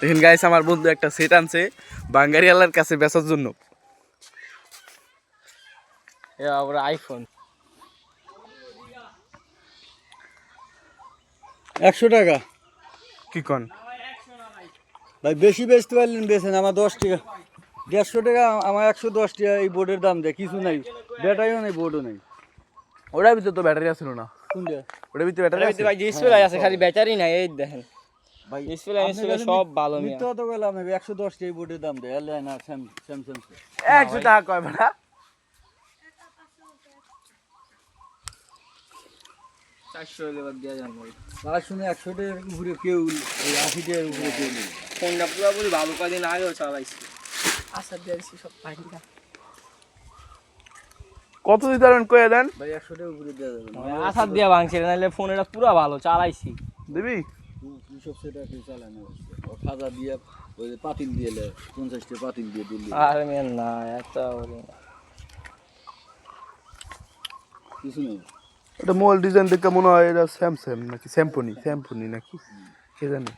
দেখেন গাইস, আমার বন্ধু একটা সেট আনছে বাঙ্গারিওয়ালার কাছে বেচার জন্য। আবার আইফোন 100 টাকা কি কন ভাই, বেশি বেচতে পারলেন বেছেন, আমার 10 টাকা 150 টাকা, আমার 110 টাকা এই বোর্ডের দাম দেয়, কিছু নাই, ব্যাটারিও নেই, বোর্ডও নেই। ওটার ভিতরে তো ব্যাটারি আছিল না। কোনটা ওটার ভিতরে ব্যাটারি আছে ভাই, ডিসপ্লে আছে খালি ব্যাটারি নাই। এই দেখেন ভাই, ডিসপ্লে সব ভালো মিয়া। মিথ্যা কথা বললাম, 110 টাকা এই বোর্ডের দাম দেয়, এয়ারলাইন আর স্যামসাং। 100 টাকা কয় বেটা? 400 হলে বাদ দিয়া যান ভাই। আর শুনে 100 টাকার উপরে কেউ, এই 80 টাকার উপরে কেউ নেই। ফোনটা পুরোপুরি ভালো, কদিন আগেও চালাইছি। আচ্ছা দিয়েছি সব পাইলা। কত দিতে পারবেন কয়ে দেন। ভাই 100 টাকার উপরে দেওয়া যাবে না। আসার দিয়া ভাঙছিল, নাহলে ফোনটা পুরো ভালো চালাইছি। দিবি? সব সেটা কেউ চালায় না, ও খাজা দিয়ে, ওই যে পাতিল দিয়ে 50 টাকা পাতিল দিয়ে দিল্লি আরে মেন না, একটা কিছু নেই। এটা মোবাইল ডিজাইন দেখে মনে হয় এটা স্যামসাং নাকি স্যাম্পনি নাকি কে জানে।